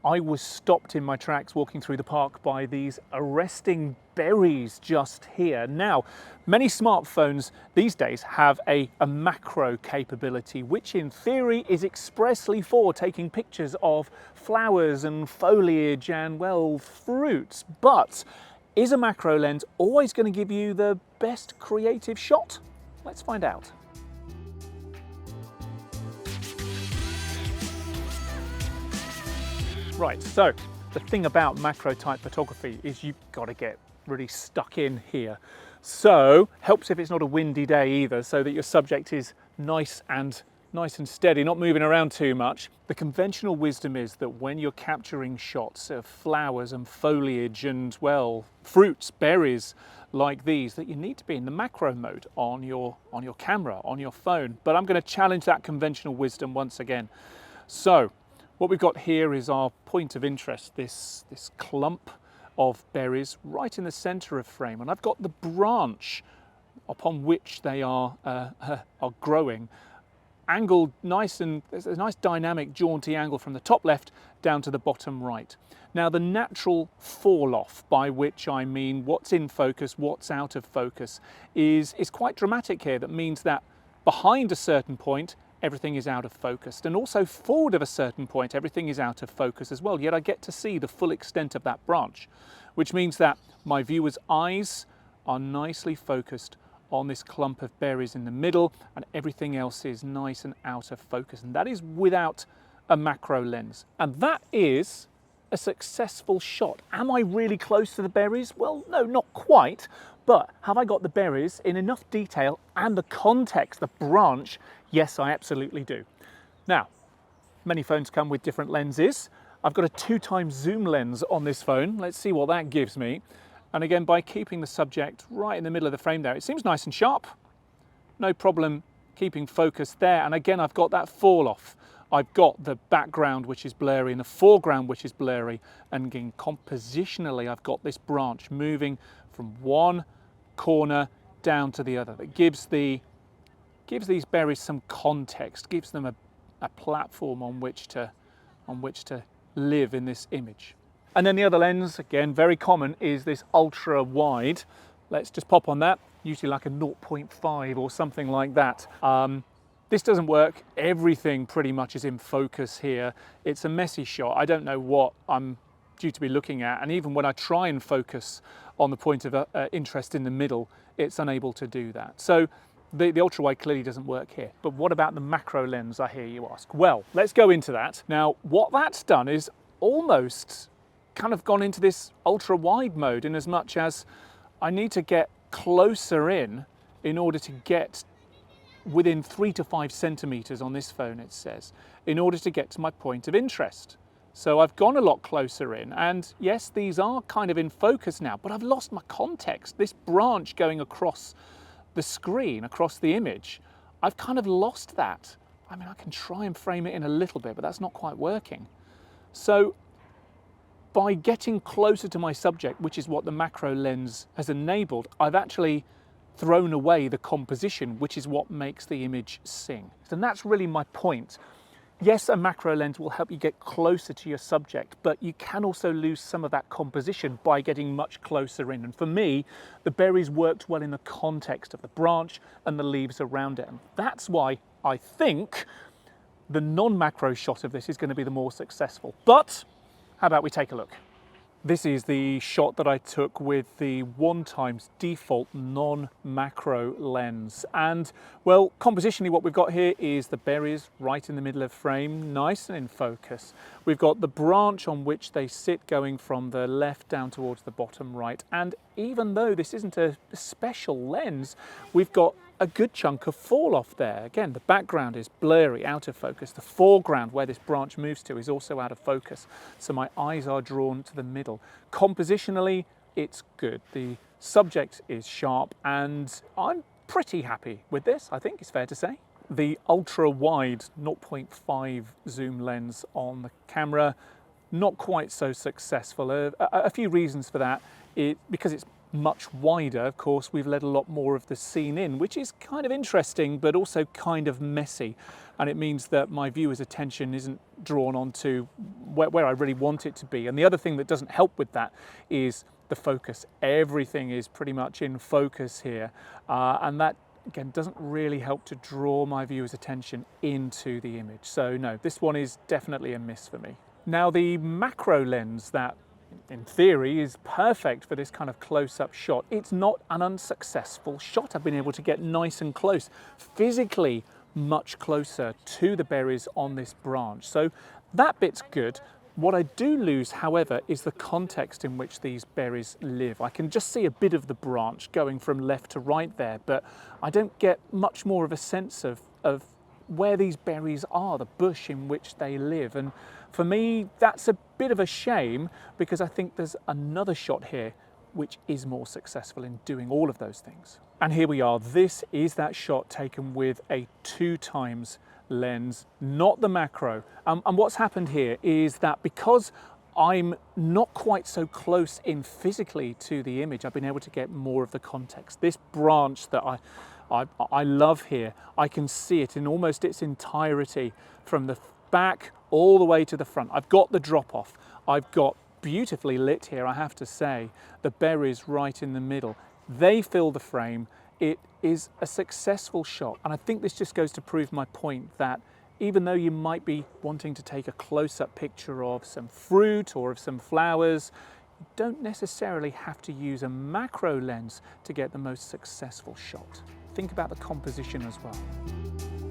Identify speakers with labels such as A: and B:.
A: I was stopped in my tracks walking through the park by these arresting berries just here. Now, many smartphones these days have a macro capability, which in theory is expressly for taking pictures of flowers and foliage and, well, fruits. But is a macro lens always going to give you the best creative shot? Let's find out. Right, so the thing about macro type photography is you've got to get really stuck in here. So helps if it's not a windy day either, so that your subject is nice and steady, not moving around too much. The conventional wisdom is that when you're capturing shots of flowers and foliage and, well, fruits, berries like these, that you need to be in the macro mode on your camera, on your phone. But I'm going to challenge that conventional wisdom once again. So what we've got here is our point of interest, this clump of berries right in the center of frame, and I've got the branch upon which they are growing angled nice, and there's a nice dynamic jaunty angle from the top left down to the bottom right. Now the natural fall off, by which I mean what's in focus, what's out of focus, is quite dramatic here. That means that behind a certain point everything is out of focus, and also forward of a certain point everything is out of focus as well, yet I get to see the full extent of that branch, which means that my viewer's eyes are nicely focused on this clump of berries in the middle, and everything else is nice and out of focus, and that is without a macro lens. And that is a successful shot. Am I really close to the berries? Well, no, not quite, but have I got the berries in enough detail and the context, the branch? Yes, I absolutely do. Now, many phones come with different lenses. I've got a 2x zoom lens on this phone. Let's see what that gives me. And again, by keeping the subject right in the middle of the frame there, it seems nice and sharp. No problem keeping focus there. And again, I've got that fall off. I've got the background which is blurry and the foreground which is blurry. And again, compositionally, I've got this branch moving from one corner down to the other. That gives these berries some context, gives them a platform on which to live in this image. And then the other lens, again, very common, is this ultra wide. Let's just pop on that, usually like a 0.5 or something like that. This doesn't work. Everything pretty much is in focus here. It's a messy shot. I don't know what I'm due to be looking at. And even when I try and focus on the point of interest in the middle, it's unable to do that. So the ultra wide clearly doesn't work here. But what about the macro lens, I hear you ask? Well, let's go into that. Now, what that's done is almost kind of gone into this ultra wide mode, in as much as I need to get closer in order to get within 3 to 5 centimeters on this phone, it says, in order to get to my point of interest. So I've gone a lot closer in, and yes, these are kind of in focus now, but I've lost my context. This branch going across the screen, across the image, I've kind of lost that. I mean, I can try and frame it in a little bit, but that's not quite working. So by getting closer to my subject, which is what the macro lens has enabled, I've actually thrown away the composition, which is what makes the image sing. And that's really my point. Yes, a macro lens will help you get closer to your subject, but you can also lose some of that composition by getting much closer in. And for me, the berries worked well in the context of the branch and the leaves around it. And that's why I think the non-macro shot of this is going to be the more successful. But how about we take a look? This is the shot that I took with the 1x default non-macro lens. And, well, compositionally what we've got here is the berries right in the middle of frame, nice and in focus. We've got the branch on which they sit going from the left down towards the bottom right. And even though this isn't a special lens, we've got a good chunk of fall off there. Again, the background is blurry, out of focus. The foreground where this branch moves to is also out of focus. So my eyes are drawn to the middle. Compositionally, it's good. The subject is sharp, and I'm pretty happy with this, I think it's fair to say. The ultra wide 0.5 zoom lens on the camera, not quite so successful. A few reasons for that. Because it's much wider, of course, we've let a lot more of the scene in, which is kind of interesting, but also kind of messy. And it means that my viewer's attention isn't drawn onto where I really want it to be. And the other thing that doesn't help with that is the focus. Everything is pretty much in focus here. And that, again, doesn't really help to draw my viewer's attention into the image. So no, this one is definitely a miss for me. Now, the macro lens that in theory is perfect for this kind of close-up shot, it's not an unsuccessful shot. I've been able to get nice and close, physically much closer to the berries on this branch. So that bit's good. What I do lose, however, is the context in which these berries live. I can just see a bit of the branch going from left to right there, but I don't get much more of a sense of where these berries are, the bush in which they live. And for me, that's a bit of a shame, because I think there's another shot here which is more successful in doing all of those things. And here we are. This is that shot taken with a 2x lens, not the macro. And what's happened here is that because I'm not quite so close in physically to the image, I've been able to get more of the context. This branch that I love here, I can see it in almost its entirety from the back all the way to the front. I've got the drop off. I've got beautifully lit here, I have to say. The berries right in the middle. They fill the frame. It is a successful shot. And I think this just goes to prove my point that even though you might be wanting to take a close-up picture of some fruit or of some flowers, you don't necessarily have to use a macro lens to get the most successful shot. Think about the composition as well.